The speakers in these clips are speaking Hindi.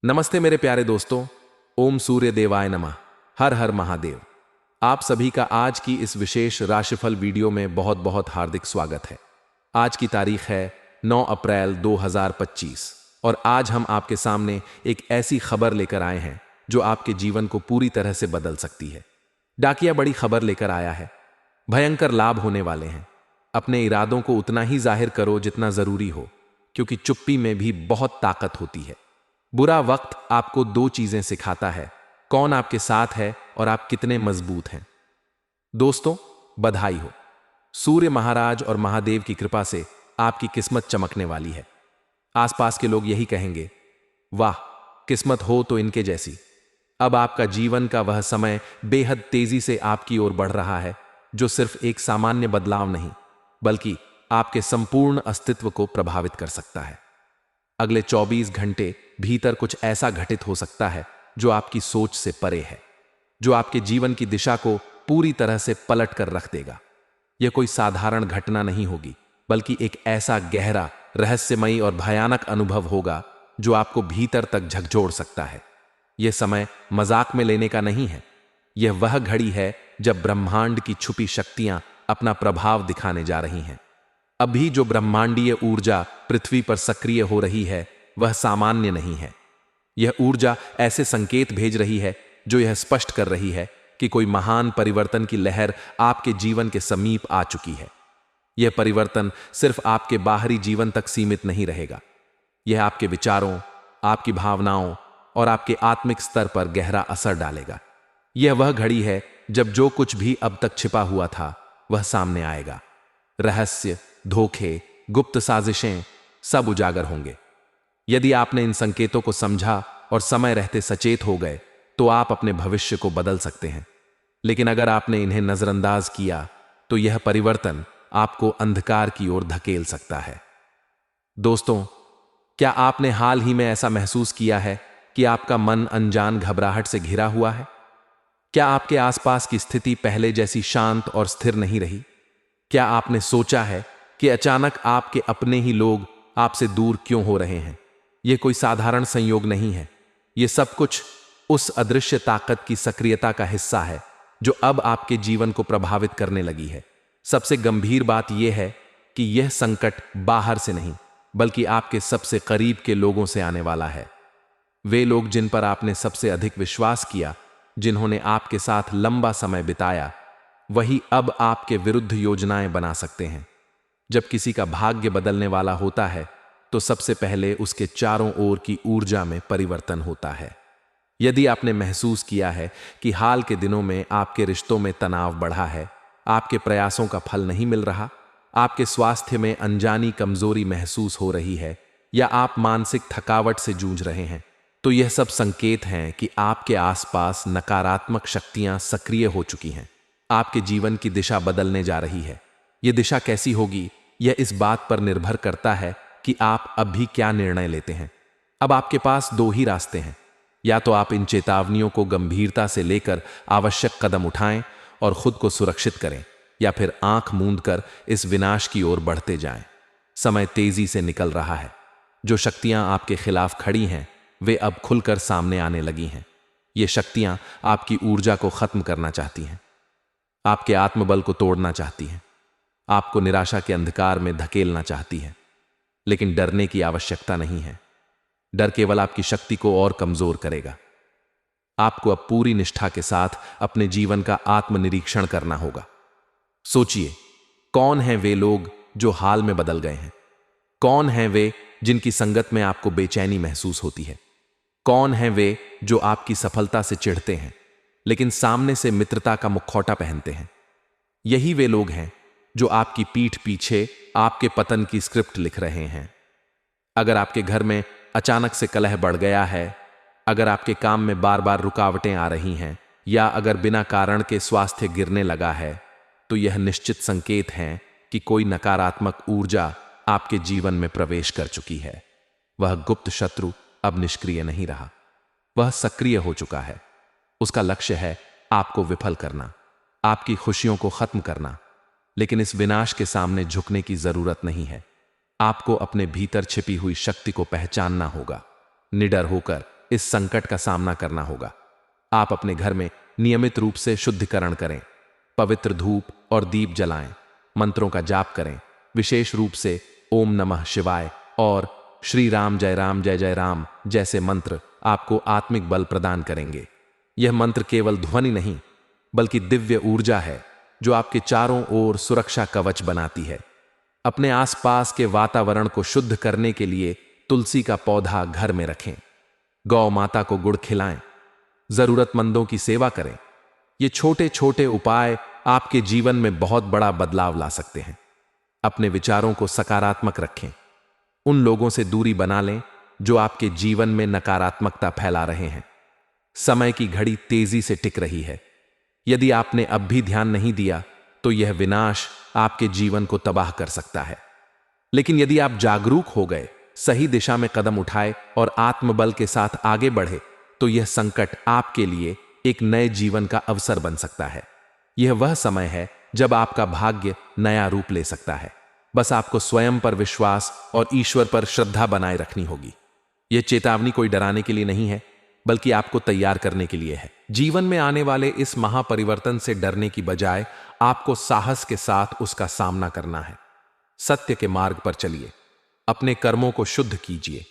नमस्ते मेरे प्यारे दोस्तों। ओम सूर्य देवाय नमः। हर हर महादेव। आप सभी का आज की इस विशेष राशिफल वीडियो में बहुत बहुत हार्दिक स्वागत है। आज की तारीख है 9 अप्रैल 2025 और आज हम आपके सामने एक ऐसी खबर लेकर आए हैं जो आपके जीवन को पूरी तरह से बदल सकती है। डाकिया बड़ी खबर लेकर आया है। भयंकर लाभ होने वाले हैं। अपने इरादों को उतना ही जाहिर करो जितना जरूरी हो, क्योंकि चुप्पी में भी बहुत ताकत होती है। बुरा वक्त आपको दो चीजें सिखाता है: कौन आपके साथ है और आप कितने मजबूत हैं। दोस्तों, बधाई हो। सूर्य महाराज और महादेव की कृपा से आपकी किस्मत चमकने वाली है। आसपास के लोग यही कहेंगे, वाह, किस्मत हो तो इनके जैसी। अब आपका जीवन का वह समय बेहद तेजी से आपकी ओर बढ़ रहा है, जो सिर्फ एक सामान्य बदलाव नहीं, बल्कि आपके संपूर्ण अस्तित्व को प्रभावित कर सकता है। अगले 24 घंटे भीतर कुछ ऐसा घटित हो सकता है जो आपकी सोच से परे है, जो आपके जीवन की दिशा को पूरी तरह से पलट कर रख देगा। यह कोई साधारण घटना नहीं होगी, बल्कि एक ऐसा गहरा, रहस्यमयी और भयानक अनुभव होगा जो आपको भीतर तक झकझोर सकता है। यह समय मजाक में लेने का नहीं है। यह वह घड़ी है जब ब्रह्मांड की छुपी शक्तियां अपना प्रभाव दिखाने जा रही हैं। अभी जो ब्रह्मांडीय ऊर्जा पृथ्वी पर सक्रिय हो रही है, वह सामान्य नहीं है। यह ऊर्जा ऐसे संकेत भेज रही है जो यह स्पष्ट कर रही है कि कोई महान परिवर्तन की लहर आपके जीवन के समीप आ चुकी है। यह परिवर्तन सिर्फ आपके बाहरी जीवन तक सीमित नहीं रहेगा। यह आपके विचारों, आपकी भावनाओं और आपके आत्मिक स्तर पर गहरा असर डालेगा। यह वह घड़ी है जब जो कुछ भी अब तक छिपा हुआ था, वह सामने आएगा। रहस्य, धोखे, गुप्त साजिशें सब उजागर होंगे। यदि आपने इन संकेतों को समझा और समय रहते सचेत हो गए, तो आप अपने भविष्य को बदल सकते हैं। लेकिन अगर आपने इन्हें नजरअंदाज किया, तो यह परिवर्तन आपको अंधकार की ओर धकेल सकता है। दोस्तों, क्या आपने हाल ही में ऐसा महसूस किया है कि आपका मन अनजान घबराहट से घिरा हुआ है? क्या आपके आसपास की स्थिति पहले जैसी शांत और स्थिर नहीं रही? क्या आपने सोचा है कि अचानक आपके अपने ही लोग आपसे दूर क्यों हो रहे हैं? यह कोई साधारण संयोग नहीं है। यह सब कुछ उस अदृश्य ताकत की सक्रियता का हिस्सा है जो अब आपके जीवन को प्रभावित करने लगी है। सबसे गंभीर बात यह है कि यह संकट बाहर से नहीं, बल्कि आपके सबसे करीब के लोगों से आने वाला है। वे लोग जिन पर आपने सबसे अधिक विश्वास किया, जिन्होंने आपके साथ लंबा समय बिताया, वही अब आपके विरुद्ध योजनाएं बना सकते हैं। जब किसी का भाग्य बदलने वाला होता है, तो सबसे पहले उसके चारों ओर की ऊर्जा में परिवर्तन होता है। यदि आपने महसूस किया है कि हाल के दिनों में आपके रिश्तों में तनाव बढ़ा है, आपके प्रयासों का फल नहीं मिल रहा, आपके स्वास्थ्य में अनजानी कमजोरी महसूस हो रही है, या आप मानसिक थकावट से जूझ रहे हैं, तो यह सब संकेत हैं कि आपके आसपास नकारात्मक शक्तियां सक्रिय हो चुकी हैं। आपके जीवन की दिशा बदलने जा रही है। यह दिशा कैसी होगी, यह इस बात पर निर्भर करता है कि आप अभी क्या निर्णय लेते हैं। अब आपके पास दो ही रास्ते हैं। या तो आप इन चेतावनियों को गंभीरता से लेकर आवश्यक कदम उठाएं और खुद को सुरक्षित करें, या फिर आंख मूंद कर इस विनाश की ओर बढ़ते जाएं। समय तेजी से निकल रहा है। जो शक्तियां आपके खिलाफ खड़ी हैं, वे अब खुलकर सामने आने लगी हैं। ये शक्तियां आपकी ऊर्जा को खत्म करना चाहती हैं, आपके आत्मबल को तोड़ना चाहती हैं, आपको निराशा के अंधकार में धकेलना चाहती हैं। लेकिन डरने की आवश्यकता नहीं है। डर केवल आपकी शक्ति को और कमजोर करेगा। आपको अब पूरी निष्ठा के साथ अपने जीवन का आत्मनिरीक्षण करना होगा। सोचिए, कौन हैं वे लोग जो हाल में बदल गए हैं? कौन हैं वे जिनकी संगत में आपको बेचैनी महसूस होती है? कौन हैं वे जो आपकी सफलता से चिढ़ते हैं, लेकिन सामने से मित्रता का मुखौटा पहनते हैं? यही वे लोग हैं जो आपकी पीठ पीछे आपके पतन की स्क्रिप्ट लिख रहे हैं। अगर आपके घर में अचानक से कलह बढ़ गया है, अगर आपके काम में बार बार रुकावटें आ रही हैं, या अगर बिना कारण के स्वास्थ्य गिरने लगा है, तो यह निश्चित संकेत हैं कि कोई नकारात्मक ऊर्जा आपके जीवन में प्रवेश कर चुकी है। वह गुप्त शत्रु अब निष्क्रिय नहीं रहा, वह सक्रिय हो चुका है। उसका लक्ष्य है आपको विफल करना, आपकी खुशियों को खत्म करना। लेकिन इस विनाश के सामने झुकने की जरूरत नहीं है। आपको अपने भीतर छिपी हुई शक्ति को पहचानना होगा। निडर होकर इस संकट का सामना करना होगा। आप अपने घर में नियमित रूप से शुद्धिकरण करें, पवित्र धूप और दीप जलाएं, मंत्रों का जाप करें, विशेष रूप से ओम नमः शिवाय और श्री राम जय जय राम जैसे मंत्र आपको आत्मिक बल प्रदान करेंगे। यह मंत्र केवल ध्वनि नहीं, बल्कि दिव्य ऊर्जा है जो आपके चारों ओर सुरक्षा कवच बनाती है। अपने आसपास के वातावरण को शुद्ध करने के लिए तुलसी का पौधा घर में रखें, गौ माता को गुड़ खिलाएं, जरूरतमंदों की सेवा करें। ये छोटे छोटे उपाय आपके जीवन में बहुत बड़ा बदलाव ला सकते हैं। अपने विचारों को सकारात्मक रखें, उन लोगों से दूरी बना लें जो आपके जीवन में नकारात्मकता फैला रहे हैं। समय की घड़ी तेजी से टिक रही है। यदि आपने अब भी ध्यान नहीं दिया तो यह विनाश आपके जीवन को तबाह कर सकता है। लेकिन यदि आप जागरूक हो गए, सही दिशा में कदम उठाए और आत्मबल के साथ आगे बढ़े, तो यह संकट आपके लिए एक नए जीवन का अवसर बन सकता है। यह वह समय है जब आपका भाग्य नया रूप ले सकता है। बस आपको स्वयं पर विश्वास और ईश्वर पर श्रद्धा बनाए रखनी होगी। यह चेतावनी कोई डराने के लिए नहीं है, बल्कि आपको तैयार करने के लिए है। जीवन में आने वाले इस महापरिवर्तन से डरने की बजाय आपको साहस के साथ उसका सामना करना है। सत्य के मार्ग पर चलिए, अपने कर्मों को शुद्ध कीजिए,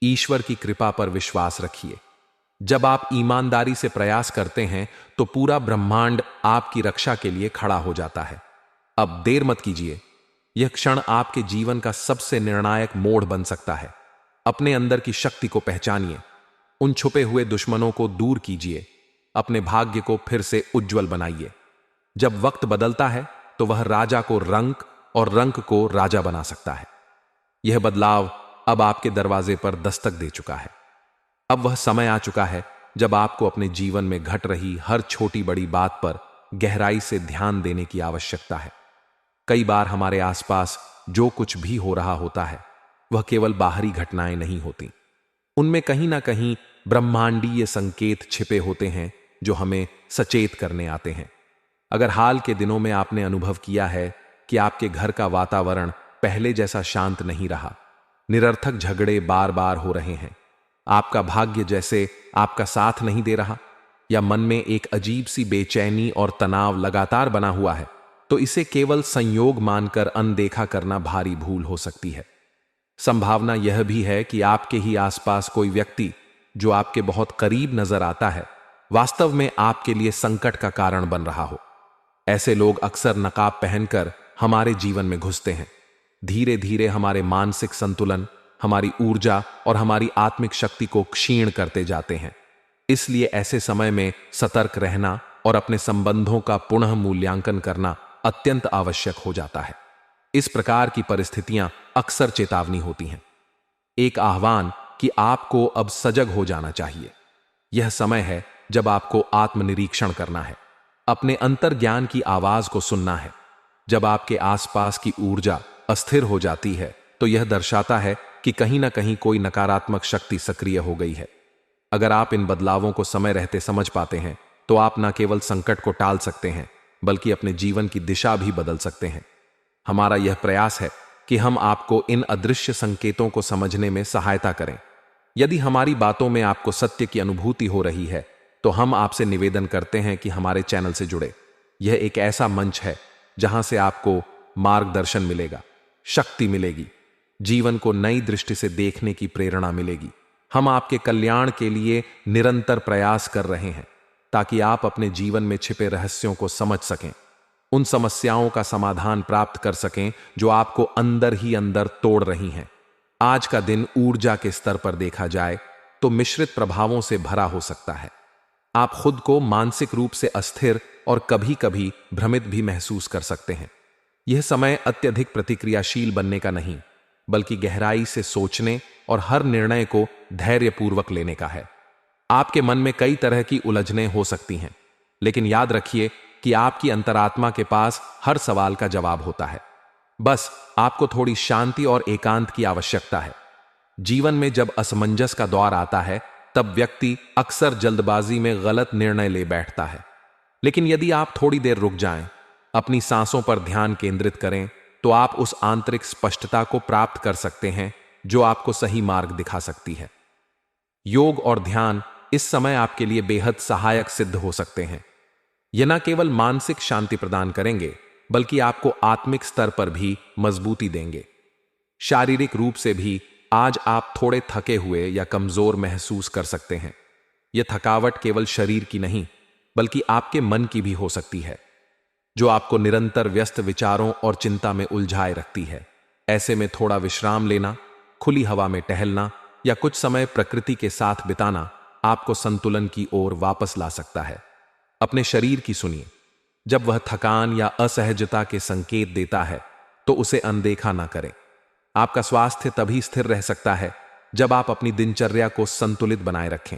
ईश्वर की कृपा पर विश्वास रखिए। जब आप ईमानदारी से प्रयास करते हैं तो पूरा ब्रह्मांड आपकी रक्षा के लिए खड़ा हो जाता है। अब देर मत कीजिए, यह क्षण आपके जीवन का सबसे निर्णायक मोड़ बन सकता है। अपने अंदर की शक्ति को पहचानिए, उन छुपे हुए दुश्मनों को दूर कीजिए, अपने भाग्य को फिर से उज्जवल बनाइए। जब वक्त बदलता है तो वह राजा को रंक और रंक को राजा बना सकता है। यह बदलाव अब आपके दरवाजे पर दस्तक दे चुका है। अब वह समय आ चुका है जब आपको अपने जीवन में घट रही हर छोटी बड़ी बात पर गहराई से ध्यान देने की आवश्यकता है। कई बार हमारे आसपास जो कुछ भी हो रहा होता है वह केवल बाहरी घटनाएं नहीं होती, उनमें कहीं ना कहीं ब्रह्मांडीय संकेत छिपे होते हैं जो हमें सचेत करने आते हैं। अगर हाल के दिनों में आपने अनुभव किया है कि आपके घर का वातावरण पहले जैसा शांत नहीं रहा, निरर्थक झगड़े बार बार हो रहे हैं, आपका भाग्य जैसे आपका साथ नहीं दे रहा, या मन में एक अजीब सी बेचैनी और तनाव लगातार बना हुआ है, तो इसे केवल संयोग मानकर अनदेखा करना भारी भूल हो सकती है। संभावना यह भी है कि आपके ही आसपास कोई व्यक्ति जो आपके बहुत करीब नजर आता है, वास्तव में आपके लिए संकट का कारण बन रहा हो। ऐसे लोग अक्सर नकाब पहनकर हमारे जीवन में घुसते हैं, धीरे धीरे हमारे मानसिक संतुलन, हमारी ऊर्जा और हमारी आत्मिक शक्ति को क्षीण करते जाते हैं। इसलिए ऐसे समय में सतर्क रहना और अपने संबंधों का पुनः मूल्यांकन करना अत्यंत आवश्यक हो जाता है। इस प्रकार की परिस्थितियां अक्सर चेतावनी होती हैं, एक आह्वान कि आपको अब सजग हो जाना चाहिए। यह समय है जब आपको आत्मनिरीक्षण करना है, अपने अंतर्ज्ञान की आवाज को सुनना है। जब आपके आसपास की ऊर्जा अस्थिर हो जाती है तो यह दर्शाता है कि कहीं ना कहीं कोई नकारात्मक शक्ति सक्रिय हो गई है। अगर आप इन बदलावों को समय रहते समझ पाते हैं तो आप न केवल संकट को टाल सकते हैं, बल्कि अपने जीवन की दिशा भी बदल सकते हैं। हमारा यह प्रयास है कि हम आपको इन अदृश्य संकेतों को समझने में सहायता करें। यदि हमारी बातों में आपको सत्य की अनुभूति हो रही है तो हम आपसे निवेदन करते हैं कि हमारे चैनल से जुड़े। यह एक ऐसा मंच है जहां से आपको मार्गदर्शन मिलेगा, शक्ति मिलेगी, जीवन को नई दृष्टि से देखने की प्रेरणा मिलेगी। हम आपके कल्याण के लिए निरंतर प्रयास कर रहे हैं ताकि आप अपने जीवन में छिपे रहस्यों को समझ सकें, उन समस्याओं का समाधान प्राप्त कर सकें जो आपको अंदर ही अंदर तोड़ रही हैं। आज का दिन ऊर्जा के स्तर पर देखा जाए तो मिश्रित प्रभावों से भरा हो सकता है। आप खुद को मानसिक रूप से अस्थिर और कभी कभी भ्रमित भी महसूस कर सकते हैं। यह समय अत्यधिक प्रतिक्रियाशील बनने का नहीं, बल्कि गहराई से सोचने और हर निर्णय को धैर्यपूर्वक लेने का है। आपके मन में कई तरह की उलझनें हो सकती हैं, लेकिन याद रखिए कि आपकी अंतरात्मा के पास हर सवाल का जवाब होता है। बस आपको थोड़ी शांति और एकांत की आवश्यकता है। जीवन में जब असमंजस का दौर आता है तब व्यक्ति अक्सर जल्दबाजी में गलत निर्णय ले बैठता है, लेकिन यदि आप थोड़ी देर रुक जाएं, अपनी सांसों पर ध्यान केंद्रित करें, तो आप उस आंतरिक स्पष्टता को प्राप्त कर सकते हैं जो आपको सही मार्ग दिखा सकती है। योग और ध्यान इस समय आपके लिए बेहद सहायक सिद्ध हो सकते हैं। ये न केवल मानसिक शांति प्रदान करेंगे, बल्कि आपको आत्मिक स्तर पर भी मजबूती देंगे। शारीरिक रूप से भी आज आप थोड़े थके हुए या कमजोर महसूस कर सकते हैं। यह थकावट केवल शरीर की नहीं, बल्कि आपके मन की भी हो सकती है, जो आपको निरंतर व्यस्त विचारों और चिंता में उलझाए रखती है। ऐसे में थोड़ा विश्राम लेना, खुली हवा में टहलना या कुछ समय प्रकृति के साथ बिताना आपको संतुलन की ओर वापस ला सकता है। अपने शरीर की सुनिए। जब वह थकान या असहजता के संकेत देता है तो उसे अनदेखा ना करें। आपका स्वास्थ्य तभी स्थिर रह सकता है जब आप अपनी दिनचर्या को संतुलित बनाए रखें।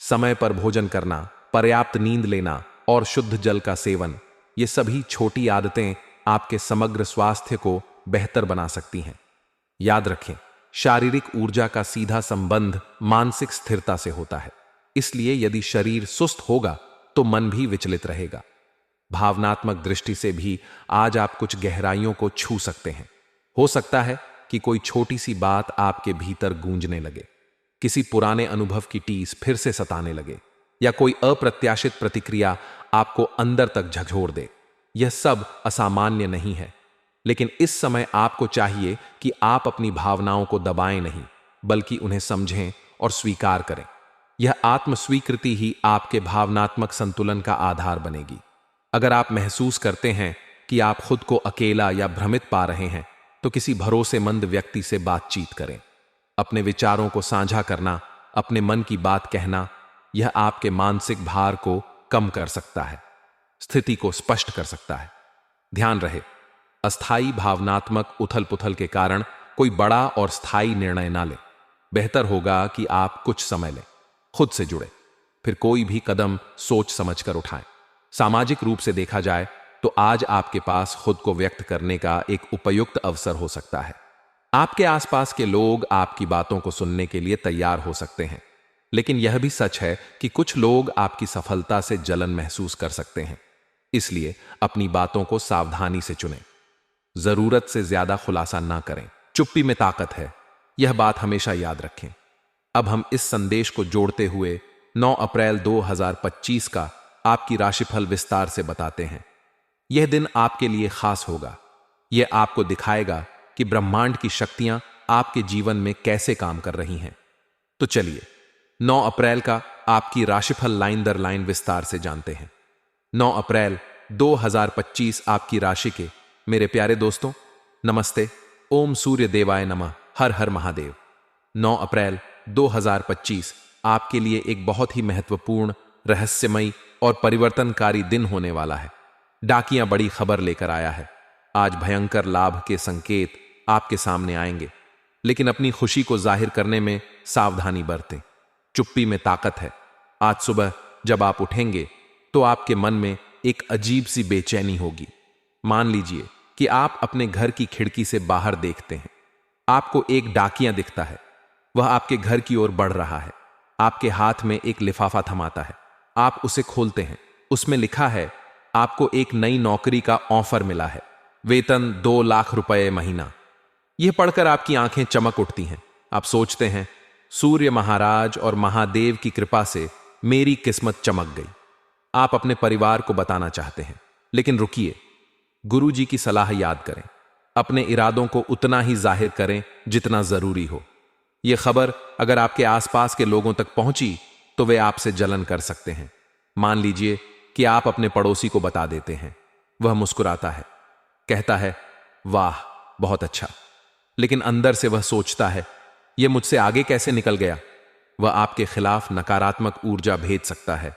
समय पर भोजन करना, पर्याप्त नींद लेना और शुद्ध जल का सेवन, ये सभी छोटी आदतें आपके समग्र स्वास्थ्य को बेहतर बना सकती हैं। याद रखें, शारीरिक ऊर्जा का सीधा संबंध मानसिक स्थिरता से होता है। इसलिए यदि शरीर सुस्त होगा तो मन भी विचलित रहेगा। भावनात्मक दृष्टि से भी आज आप कुछ गहराइयों को छू सकते हैं। हो सकता है कि कोई छोटी सी बात आपके भीतर गूंजने लगे, किसी पुराने अनुभव की टीस फिर से सताने लगे, या कोई अप्रत्याशित प्रतिक्रिया आपको अंदर तक झकझोर दे। यह सब असामान्य नहीं है, लेकिन इस समय आपको चाहिए कि आप अपनी भावनाओं को दबाएं नहीं, बल्कि उन्हें समझें और स्वीकार करें। यह आत्मस्वीकृति ही आपके भावनात्मक संतुलन का आधार बनेगी। अगर आप महसूस करते हैं कि आप खुद को अकेला या भ्रमित पा रहे हैं, तो किसी भरोसेमंद व्यक्ति से बातचीत करें। अपने विचारों को साझा करना, अपने मन की बात कहना, यह आपके मानसिक भार को कम कर सकता है, स्थिति को स्पष्ट कर सकता है। ध्यान रहे, अस्थायी भावनात्मक उथल पुथल के कारण कोई बड़ा और स्थायी निर्णय ना लें। बेहतर होगा कि आप कुछ समय लें, खुद से जुड़े, फिर कोई भी कदम सोच समझ कर उठाएं। सामाजिक रूप से देखा जाए तो आज आपके पास खुद को व्यक्त करने का एक उपयुक्त अवसर हो सकता है। आपके आसपास के लोग आपकी बातों को सुनने के लिए तैयार हो सकते हैं, लेकिन यह भी सच है कि कुछ लोग आपकी सफलता से जलन महसूस कर सकते हैं। इसलिए अपनी बातों को सावधानी से चुनें। जरूरत से ज्यादा खुलासा ना करें। चुप्पी में ताकत है, यह बात हमेशा याद रखें। अब हम इस संदेश को जोड़ते हुए 9 अप्रैल 2025 का आपकी राशिफल विस्तार से बताते हैं। यह दिन आपके लिए खास होगा। यह आपको दिखाएगा कि ब्रह्मांड की शक्तियां आपके जीवन में कैसे काम कर रही हैं। तो चलिए 9 अप्रैल का आपकी राशिफल लाइन दर लाइन विस्तार से जानते हैं। 9 अप्रैल 2025 आपकी राशि के मेरे प्यारे दोस्तों, नमस्ते। ओम सूर्य देवाय नमः। हर हर महादेव। 9 अप्रैल 2025 आपके लिए एक बहुत ही महत्वपूर्ण, रहस्यमयी और परिवर्तनकारी दिन होने वाला है। डाकियां बड़ी खबर लेकर आया है। आज भयंकर लाभ के संकेत आपके सामने आएंगे, लेकिन अपनी खुशी को जाहिर करने में सावधानी बरतें। चुप्पी में ताकत है। आज सुबह जब आप उठेंगे तो आपके मन में एक अजीब सी बेचैनी होगी। मान लीजिए कि आप अपने घर की खिड़की से बाहर देखते हैं। आपको एक डाकिया दिखता है। वह आपके घर की ओर बढ़ रहा है। आपके हाथ में एक लिफाफा थमाता है। आप उसे खोलते हैं। उसमें लिखा है, आपको एक नई नौकरी का ऑफर मिला है, वेतन 2 लाख रुपए महीना। यह पढ़कर आपकी आंखें चमक उठती हैं। आप सोचते हैं, सूर्य महाराज और महादेव की कृपा से मेरी किस्मत चमक गई। आप अपने परिवार को बताना चाहते हैं, लेकिन रुकिए, गुरु जी की सलाह याद करें। अपने इरादों को उतना ही जाहिर करें जितना जरूरी हो। यह खबर अगर आपके आसपास के लोगों तक पहुंची तो वे आपसे जलन कर सकते हैं। मान लीजिए कि आप अपने पड़ोसी को बता देते हैं। वह मुस्कुराता है, कहता है, वाह बहुत अच्छा, लेकिन अंदर से वह सोचता है, यह मुझसे आगे कैसे निकल गया। वह आपके खिलाफ नकारात्मक ऊर्जा भेज सकता है।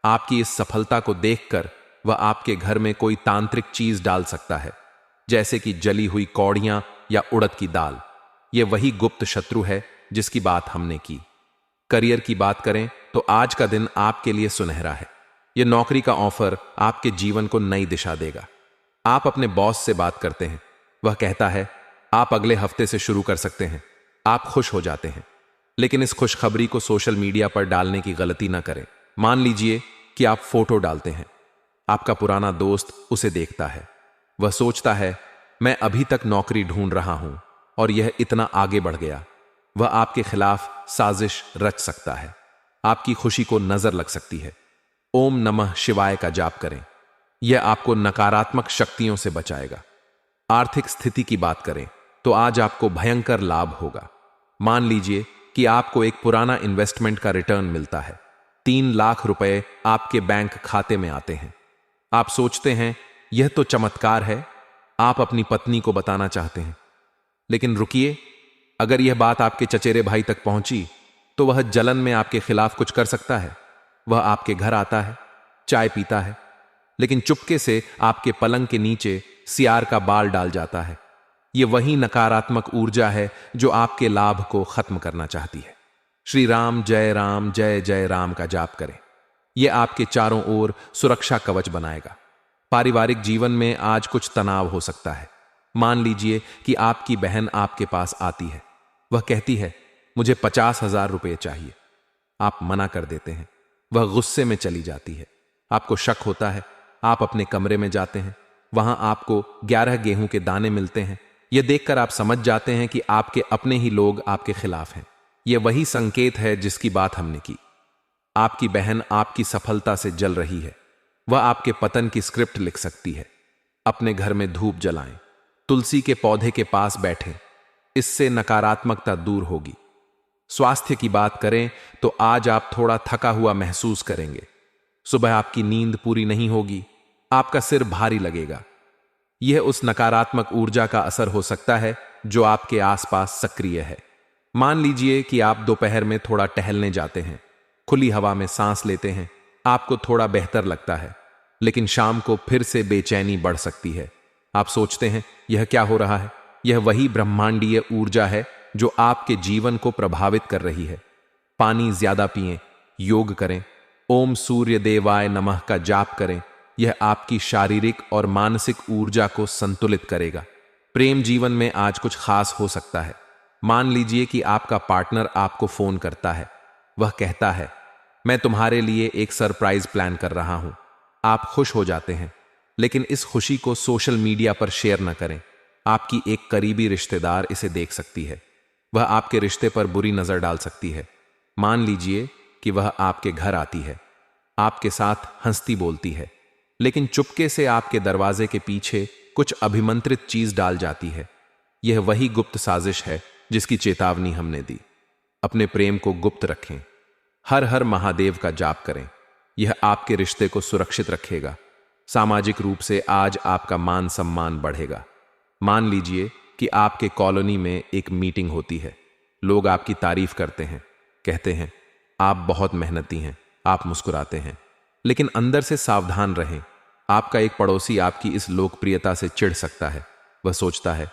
आपकी इस सफलता को देखकर वह आपके घर में कोई तांत्रिक चीज डाल सकता है, जैसे कि जली हुई कौड़ियां या उड़द की दाल। यह वही गुप्त शत्रु है जिसकी बात हमने की। करियर की बात करें तो आज का दिन आपके लिए सुनहरा है। यह नौकरी का ऑफर आपके जीवन को नई दिशा देगा। आप अपने बॉस से बात करते हैं। वह कहता है, आप अगले हफ्ते से शुरू कर सकते हैं। आप खुश हो जाते हैं, लेकिन इस खुशखबरी को सोशल मीडिया पर डालने की गलती ना करें। मान लीजिए कि आप फोटो डालते हैं। आपका पुराना दोस्त उसे देखता है। वह सोचता है, मैं अभी तक नौकरी ढूंढ रहा हूं और यह इतना आगे बढ़ गया। वह आपके खिलाफ साजिश रच सकता है। आपकी खुशी को नजर लग सकती है। ओम नमः शिवाय का जाप करें। यह आपको नकारात्मक शक्तियों से बचाएगा। आर्थिक स्थिति की बात करें तो आज आपको भयंकर लाभ होगा। मान लीजिए कि आपको एक पुराना इन्वेस्टमेंट का रिटर्न मिलता है। 3 लाख रुपए आपके बैंक खाते में आते हैं। आप सोचते हैं यह तो चमत्कार है। आप अपनी पत्नी को बताना चाहते हैं, लेकिन रुकिए, अगर यह बात आपके चचेरे भाई तक पहुंची तो वह जलन में आपके खिलाफ कुछ कर सकता है। वह आपके घर आता है, चाय पीता है, लेकिन चुपके से आपके पलंग के नीचे सियार का बाल डाल जाता है। यह वही नकारात्मक ऊर्जा है जो आपके लाभ को खत्म करना चाहती है। श्री राम जय जय राम का जाप करें। यह आपके चारों ओर सुरक्षा कवच बनाएगा। पारिवारिक जीवन में आज कुछ तनाव हो सकता है। मान लीजिए कि आपकी बहन आपके पास आती है। वह कहती है मुझे 50,000 रुपये चाहिए। आप मना कर देते हैं। वह गुस्से में चली जाती है। आपको शक होता है। आप अपने कमरे में जाते हैं। वहां आपको 11 गेहूं के दाने मिलते हैं। यह देखकर आप समझ जाते हैं कि आपके अपने ही लोग आपके खिलाफ हैं। यह वही संकेत है जिसकी बात हमने की। आपकी बहन आपकी सफलता से जल रही है। वह आपके पतन की स्क्रिप्ट लिख सकती है। अपने घर में धूप जलाएं। तुलसी के पौधे के पास बैठें। इससे नकारात्मकता दूर होगी। स्वास्थ्य की बात करें तो आज आप थोड़ा थका हुआ महसूस करेंगे। सुबह आपकी नींद पूरी नहीं होगी। आपका सिर भारी लगेगा। यह उस नकारात्मक ऊर्जा का असर हो सकता है जो आपके आसपास सक्रिय है। मान लीजिए कि आप दोपहर में थोड़ा टहलने जाते हैं, खुली हवा में सांस लेते हैं, आपको थोड़ा बेहतर लगता है, लेकिन शाम को फिर से बेचैनी बढ़ सकती है। आप सोचते हैं यह क्या हो रहा है। यह वही ब्रह्मांडीय ऊर्जा है जो आपके जीवन को प्रभावित कर रही है। पानी ज्यादा पिएं, योग करें, ओम सूर्य देवाय नमः का जाप करें। यह आपकी शारीरिक और मानसिक ऊर्जा को संतुलित करेगा। प्रेम जीवन में आज कुछ खास हो सकता है। मान लीजिए कि आपका पार्टनर आपको फोन करता है। वह कहता है मैं तुम्हारे लिए एक सरप्राइज प्लान कर रहा हूं। आप खुश हो जाते हैं, लेकिन इस खुशी को सोशल मीडिया पर शेयर न करें। आपकी एक करीबी रिश्तेदार इसे देख सकती है। वह आपके रिश्ते पर बुरी नजर डाल सकती है। मान लीजिए कि वह आपके घर आती है, आपके साथ हंसती बोलती है, लेकिन चुपके से आपके दरवाजे के पीछे कुछ अभिमंत्रित चीज डाल जाती है। यह वही गुप्त साजिश है जिसकी चेतावनी हमने दी। अपने प्रेम को गुप्त रखें। हर हर महादेव का जाप करें। यह आपके रिश्ते को सुरक्षित रखेगा। सामाजिक रूप से आज आपका मान सम्मान बढ़ेगा। मान लीजिए कि आपके कॉलोनी में एक मीटिंग होती है। लोग आपकी तारीफ करते हैं, कहते हैं आप बहुत मेहनती हैं। आप मुस्कुराते हैं, लेकिन अंदर से सावधान रहें। आपका एक पड़ोसी आपकी इस लोकप्रियता से चिढ़ सकता है। वह सोचता है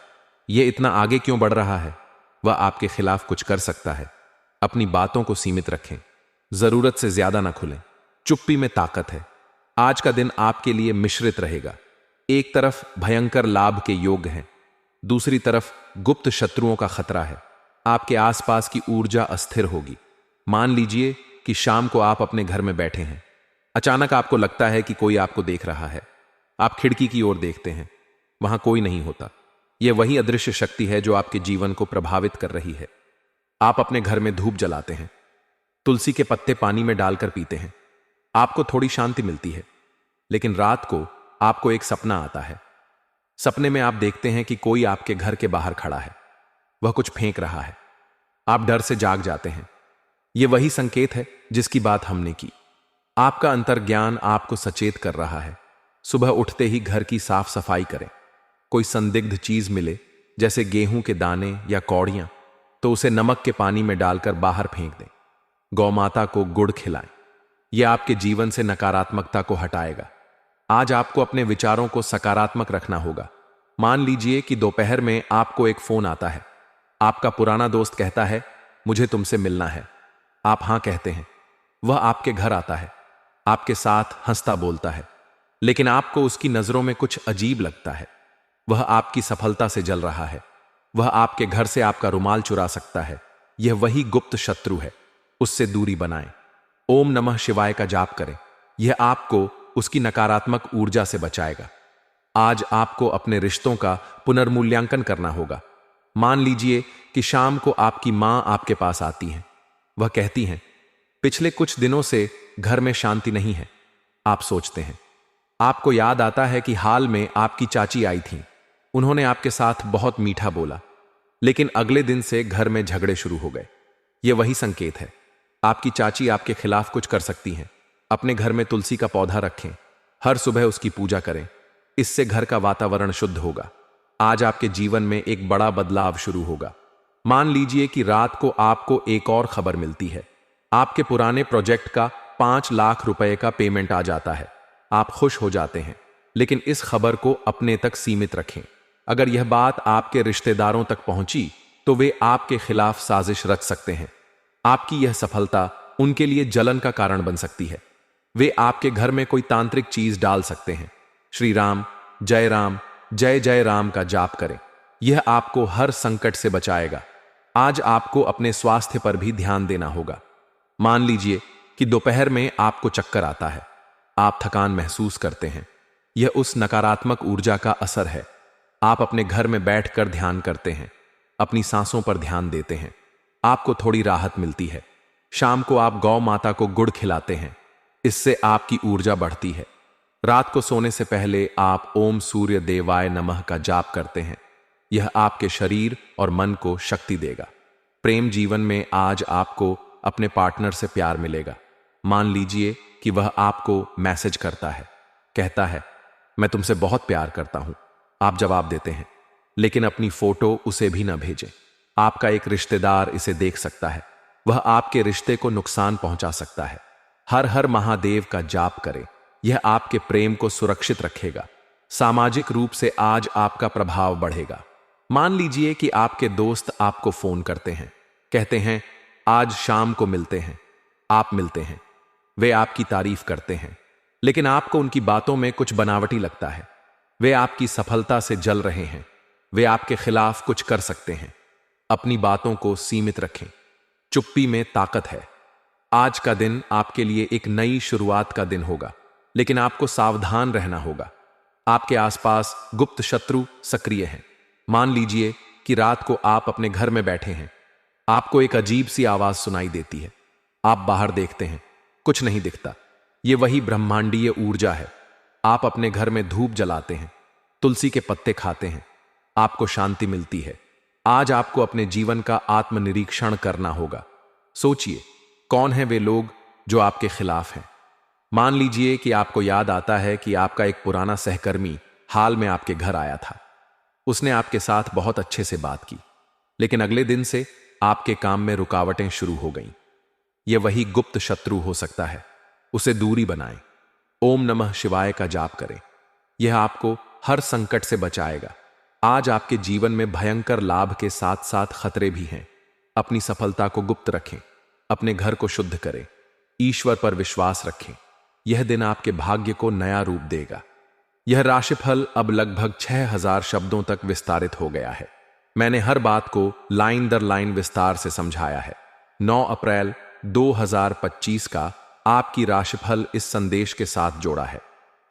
यह इतना आगे क्यों बढ़ रहा है। वह आपके खिलाफ कुछ कर सकता है। अपनी बातों को सीमित रखें। जरूरत से ज्यादा ना खुलें। चुप्पी में ताकत है। आज का दिन आपके लिए मिश्रित रहेगा। एक तरफ भयंकर लाभ के योग हैं, दूसरी तरफ गुप्त शत्रुओं का खतरा है। आपके आसपास की ऊर्जा अस्थिर होगी। मान लीजिए कि शाम को आप अपने घर में बैठे हैं। अचानक आपको लगता है कि कोई आपको देख रहा है। आप खिड़की की ओर देखते हैं, वहां कोई नहीं होता। यह वही अदृश्य शक्ति है जो आपके जीवन को प्रभावित कर रही है। आप अपने घर में धूप जलाते हैं, तुलसी के पत्ते पानी में डालकर पीते हैं। आपको थोड़ी शांति मिलती है, लेकिन रात को आपको एक सपना आता है। सपने में आप देखते हैं कि कोई आपके घर के बाहर खड़ा है। वह कुछ फेंक रहा है। आप डर से जाग जाते हैं। यह वही संकेत है जिसकी बात हमने की। आपका अंतर्ज्ञान आपको सचेत कर रहा है। सुबह उठते ही घर की साफ सफाई करें। कोई संदिग्ध चीज मिले, जैसे गेहूं के दाने या कौड़ियां, तो उसे नमक के पानी में डालकर बाहर फेंक दें। गौमाता को गुड़ खिलाएं। यह आपके जीवन से नकारात्मकता को हटाएगा। आज आपको अपने विचारों को सकारात्मक रखना होगा। मान लीजिए कि दोपहर में आपको एक फोन आता है। आपका पुराना दोस्त कहता है मुझे तुमसे मिलना है। आप हां कहते हैं। वह आपके घर आता है, आपके साथ हंसता बोलता है, लेकिन आपको उसकी नजरों में कुछ अजीब लगता है। वह आपकी सफलता से जल रहा है। वह आपके घर से आपका रुमाल चुरा सकता है। यह वही गुप्त शत्रु है। उससे दूरी बनाएं। ओम नमः शिवाय का जाप करें। यह आपको उसकी नकारात्मक ऊर्जा से बचाएगा। आज आपको अपने रिश्तों का पुनर्मूल्यांकन करना होगा। मान लीजिए कि शाम को आपकी माँ आपके पास आती हैं। वह कहती हैं, पिछले कुछ दिनों से घर में शांति नहीं है। आप सोचते हैं, आपको याद आता है कि हाल में आपकी चाची आई थीं। उन्होंने आपके साथ बहुत मीठा बोला, लेकिन अगले दिन से घर में झगड़े शुरू हो गए। यह वही संकेत है। आपकी चाची आपके खिलाफ कुछ कर सकती हैं। अपने घर में तुलसी का पौधा रखें, हर सुबह उसकी पूजा करें। इससे घर का वातावरण शुद्ध होगा। आज आपके जीवन में एक बड़ा बदलाव शुरू होगा। मान लीजिए कि रात को आपको एक और खबर मिलती है। आपके पुराने प्रोजेक्ट का 5 लाख रुपए का पेमेंट आ जाता है। आप खुश हो जाते हैं, लेकिन इस खबर को अपने तक सीमित रखें। अगर यह बात आपके रिश्तेदारों तक पहुंची तो वे आपके खिलाफ साजिश रच सकते हैं। आपकी यह सफलता उनके लिए जलन का कारण बन सकती है। वे आपके घर में कोई तांत्रिक चीज डाल सकते हैं। श्री राम, जय जय राम का जाप करें। यह आपको हर संकट से बचाएगा। आज आपको अपने स्वास्थ्य पर भी ध्यान देना होगा। मान लीजिए कि दोपहर में आपको चक्कर आता है, आप थकान महसूस करते हैं। यह उस नकारात्मक ऊर्जा का असर है। आप अपने घर में बैठकर ध्यान करते हैं, अपनी सांसों पर ध्यान देते हैं। आपको थोड़ी राहत मिलती है। शाम को आप गौ माता को गुड़ खिलाते हैं, इससे आपकी ऊर्जा बढ़ती है। रात को सोने से पहले आप ओम सूर्य देवाय नमः का जाप करते हैं। यह आपके शरीर और मन को शक्ति देगा। प्रेम जीवन में आज आपको अपने पार्टनर से प्यार मिलेगा। मान लीजिए कि वह आपको मैसेज करता है, कहता है, मैं तुमसे बहुत प्यार करता हूं। आप जवाब देते हैं, लेकिन अपनी फोटो उसे भी न भेजें। आपका एक रिश्तेदार इसे देख सकता है। वह आपके रिश्ते को नुकसान पहुंचा सकता है। हर हर महादेव का जाप करें। यह आपके प्रेम को सुरक्षित रखेगा। सामाजिक रूप से आज आपका प्रभाव बढ़ेगा। मान लीजिए कि आपके दोस्त आपको फोन करते हैं, कहते हैं, आज शाम को मिलते हैं। आप मिलते हैं। वे आपकी तारीफ करते हैं, लेकिन आपको उनकी बातों में कुछ बनावटी लगता है। वे आपकी सफलता से जल रहे हैं। वे आपके खिलाफ कुछ कर सकते हैं। अपनी बातों को सीमित रखें। चुप्पी में ताकत है। आज का दिन आपके लिए एक नई शुरुआत का दिन होगा, लेकिन आपको सावधान रहना होगा। आपके आसपास गुप्त शत्रु सक्रिय हैं। मान लीजिए कि रात को आप अपने घर में बैठे हैं। आपको एक अजीब सी आवाज सुनाई देती है। आप बाहर देखते हैं, कुछ नहीं दिखता। यह वही ब्रह्मांडीय ऊर्जा है। आप अपने घर में धूप जलाते हैं, तुलसी के पत्ते खाते हैं। आपको शांति मिलती है। आज आपको अपने जीवन का आत्मनिरीक्षण करना होगा। सोचिए, कौन है वे लोग जो आपके खिलाफ हैं। मान लीजिए कि आपको याद आता है कि आपका एक पुराना सहकर्मी हाल में आपके घर आया था। उसने आपके साथ बहुत अच्छे से बात की, लेकिन अगले दिन से आपके काम में रुकावटें शुरू हो गईं। यह वही गुप्त शत्रु हो सकता है। उसे दूरी बनाएं। ओम नमः शिवाय का जाप करें। यह आपको हर संकट से बचाएगा। आज आपके जीवन में भयंकर लाभ के साथ साथ खतरे भी हैं। अपनी सफलता को गुप्त रखें। अपने घर को शुद्ध करें। ईश्वर पर विश्वास रखें। यह दिन आपके भाग्य को नया रूप देगा। यह राशिफल अब लगभग 6000 शब्दों तक विस्तारित हो गया है। मैंने हर बात को लाइन दर लाइन विस्तार से समझाया है। 9 अप्रैल 2025 का आपकी राशिफल इस संदेश के साथ जोड़ा है।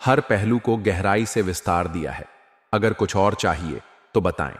हर पहलू को गहराई से विस्तार दिया है। अगर कुछ और चाहिए तो बताएं।